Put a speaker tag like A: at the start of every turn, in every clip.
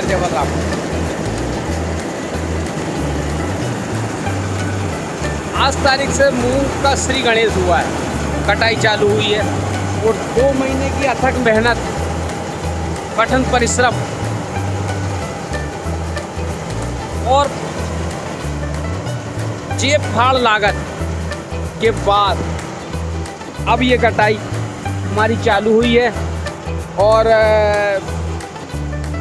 A: जबर राम। आज तारीख से मूंग का श्री गणेश हुआ है, कटाई चालू हुई है और 2 महीने की अथक मेहनत, कठिन परिश्रम और जेब फाड़ लागत के बाद अब ये कटाई हमारी चालू हुई है। और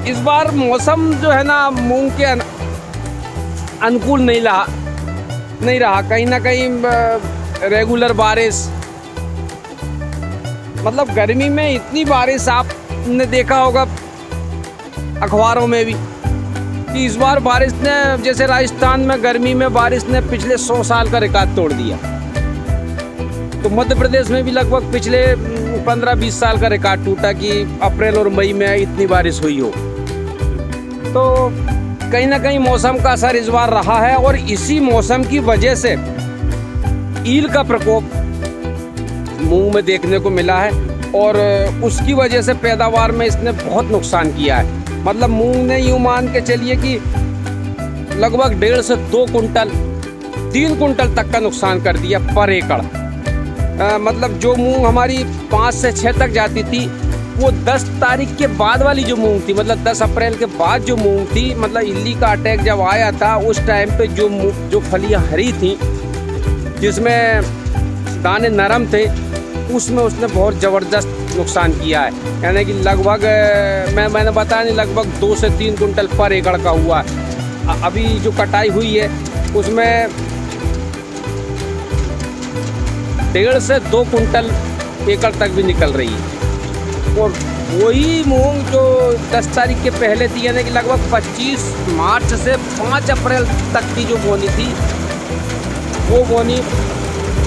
A: इस बार मौसम जो है ना मूंग के अनुकूल नहीं रहा। कहीं ना कहीं रेगुलर बारिश, मतलब गर्मी में इतनी बारिश आपने देखा होगा अखबारों में भी कि इस बार बारिश ने, जैसे राजस्थान में गर्मी में बारिश ने पिछले 100 साल का रिकॉर्ड तोड़ दिया, तो मध्य प्रदेश में भी लगभग पिछले 15-20 साल का रिकॉर्ड टूटा कि अप्रैल और मई में इतनी बारिश हुई हो। तो कहीं ना कहीं मौसम का असर इस बार रहा है और इसी मौसम की वजह से ईल का प्रकोप मूंग में देखने को मिला है और उसकी वजह से पैदावार में इसने बहुत नुकसान किया है। मतलब मूंग ने यूँ मान के चलिए कि लगभग 1.5 से 2 कुंटल 3 कुंटल तक का नुकसान कर दिया पर एकड़। मतलब जो मूंग हमारी 5 से 6 तक जाती थी, वो 10 तारीख के बाद वाली जो मूंग थी, मतलब 10 अप्रैल के बाद जो मूंग थी, मतलब इल्ली का अटैक जब आया था उस टाइम पे जो फलियां हरी थी जिसमें दाने नरम थे, उसमें उसने बहुत ज़बरदस्त नुकसान किया है। यानी कि लगभग मैंने बताया नहीं, लगभग 2 से 3 कुंटल पर एकड़ का हुआ। अभी जो कटाई हुई है उसमें 1.5 से 2 कुंटल एकड़ तक भी निकल रही है। और वही मूंग जो 10 तारीख के पहले थी, यानी कि लगभग 25 मार्च से 5 अप्रैल तक की जो बोनी थी, वो बोनी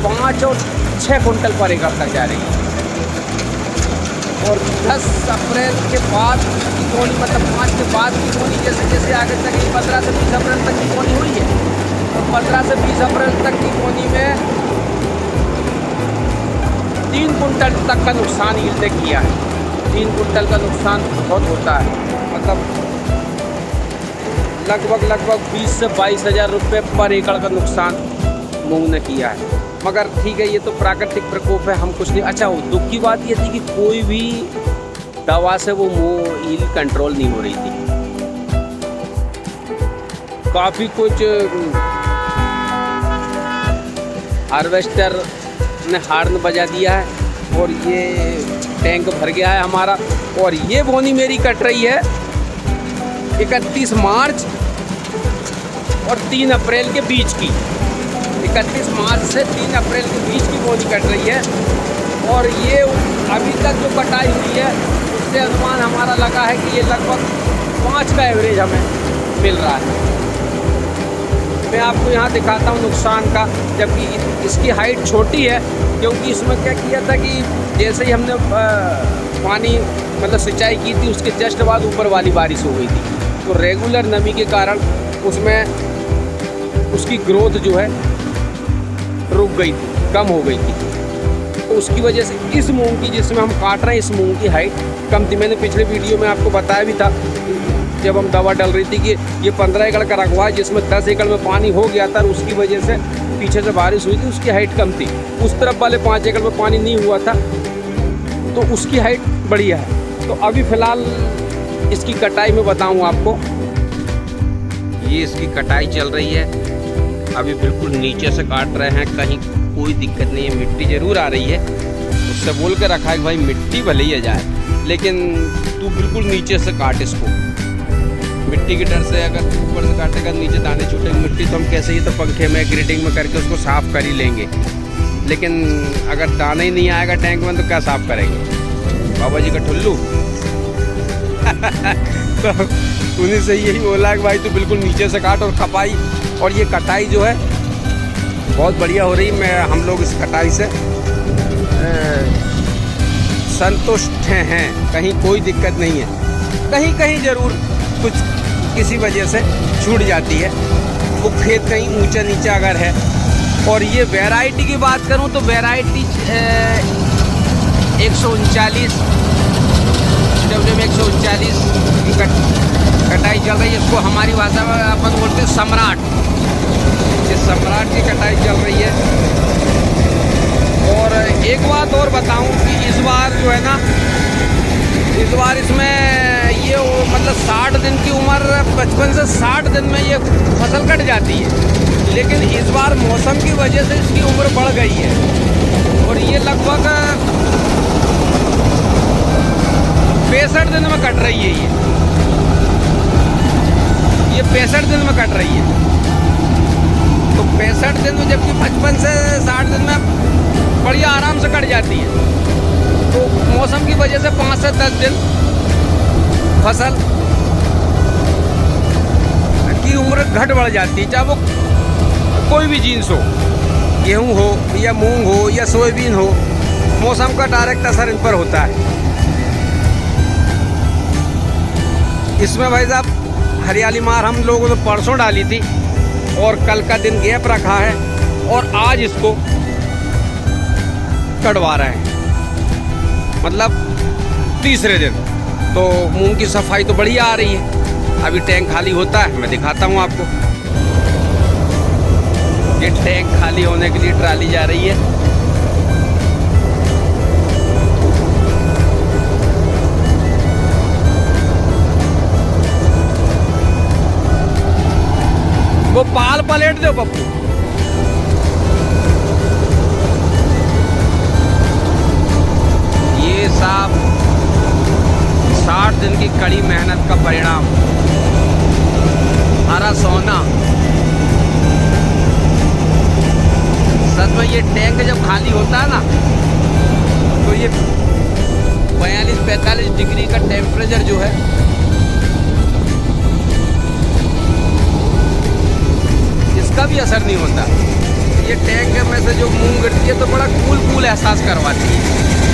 A: 5 और 6 कुंटल पर एकड़ तक जा रही है। और 10 अप्रैल के बाद की बोनी, मतलब 5 के बाद की बोनी, जैसे जैसे आगे तक 15 से 20 अप्रैल तक की बोनी हुई है, तो 15 से 20 अप्रैल तक की बोनी में 3 कुंटल तक का नुकसान ईल ने किया है। 3 कुंटल का नुकसान बहुत होता है, मतलब लगभग 20 से 22 हज़ार रुपये पर एकड़ का नुकसान मूंग ने किया है। मगर ठीक है, ये तो प्राकृतिक प्रकोप है, हम कुछ नहीं। अच्छा, दुख की बात ये थी कि कोई भी दवा से वो ईल कंट्रोल नहीं हो रही थी। काफ़ी कुछ हार्वेस्टर ने हार्न बजा दिया है और ये टैंक भर गया है हमारा। और ये बोनी मेरी कट रही है 31 मार्च और 3 अप्रैल के बीच की। 31 मार्च से 3 अप्रैल के बीच की बोनी कट रही है। और ये अभी तक जो कटाई हुई है उससे अनुमान हमारा लगा है कि ये लगभग 5 का एवरेज हमें मिल रहा है। मैं आपको यहाँ दिखाता हूँ नुकसान का, जबकि इसकी हाइट छोटी है, क्योंकि इसमें क्या किया था कि जैसे ही हमने पानी मतलब सिंचाई की थी, उसके जस्ट बाद ऊपर वाली बारिश हो गई थी, तो रेगुलर नमी के कारण उसमें उसकी ग्रोथ जो है रुक गई थी, कम हो गई थी। तो उसकी वजह से इस मूंग की, जिसमें हम काट रहे हैं, इस मूंग की हाइट कम थी। मैंने पिछले वीडियो में आपको बताया भी था जब हम दवा डाल रही थी कि ये 15 एकड़ का रकबा है जिसमें 10 एकड़ में पानी हो गया था और उसकी वजह से पीछे से बारिश हुई थी, उसकी हाइट कम थी। उस तरफ वाले 5 एकड़ में पानी नहीं हुआ था तो उसकी हाइट बढ़िया है। तो अभी फ़िलहाल इसकी कटाई में बताऊँ आपको, ये इसकी कटाई चल रही है। अभी बिल्कुल नीचे से काट रहे हैं, कहीं कोई दिक्कत नहीं है। मिट्टी ज़रूर आ रही है, उससे बोल कर रखा है कि भाई मिट्टी भले ही आ जाए, लेकिन तू बिल्कुल नीचे से काट इसको। मिट्टी के डर से अगर ऊपर से काटेगा नीचे दाने छूटेंगे मिट्टी, तो हम कैसे ही तो पंखे में ग्रेडिंग में करके उसको साफ़ कर ही लेंगे। लेकिन अगर दाना ही नहीं आएगा टैंक में तो क्या साफ़ करेंगे? बाबा जी का ठुल्लू। तो उन्हीं से यही बोला कि भाई तू बिल्कुल नीचे से काट और खपाई। और ये कटाई जो है बहुत बढ़िया हो रही। हम लोग इस कटाई से संतुष्ट हैं, कहीं कोई दिक्कत नहीं है। कहीं कहीं ज़रूर कुछ किसी वजह से छूट जाती है, वो खेत कहीं ऊंचा नीचा अगर है। और ये वैरायटी की बात करूं तो वैरायटी 139 139 की कटाई चल रही है। इसको हमारी भाषा में अपन बोलते हैं सम्राट। ये सम्राट की कटाई चल रही है। और एक बात और बताऊं कि इस बार जो है ना, इस बार इसमें ये मतलब 60 दिन की उम्र, 55 से 60 दिन में ये फसल कट जाती है। लेकिन इस बार मौसम की वजह से इसकी उम्र बढ़ गई है और ये लगभग 65 दिन में कट रही है। ये 65 दिन में कट रही है। तो 65 दिन में, जबकि 55 से 60 दिन में बढ़िया आराम से कट जाती है। तो मौसम की वजह से 5 से 10 दिन फसल की उम्र घट बढ़ जाती है, चाहे वो कोई भी जीन्स हो, गेहूं हो या मूंग हो या सोयाबीन हो। मौसम का डायरेक्ट असर इन पर होता है। इसमें भाई साहब हरियाली मार हम लोगों ने परसों डाली थी और कल का दिन गैप रखा है और आज इसको कटवा रहे हैं, मतलब तीसरे दिन। तो मूंग की सफाई तो बढ़िया आ रही है। अभी टैंक खाली होता है, मैं दिखाता हूँ आपको। ये टैंक खाली होने के लिए ट्राली जा रही है। वो पाल पलेट दो पप्पू। ये साहब 60 दिन की कड़ी मेहनत का परिणाम, हरा सोना। सच में ये टैंक जब खाली होता है ना, तो ये 42-45 डिग्री का टेम्परेचर जो है, इसका भी असर नहीं होता। ये टैंक में से जो मूंग गिरती है तो बड़ा कूल एहसास करवाती है।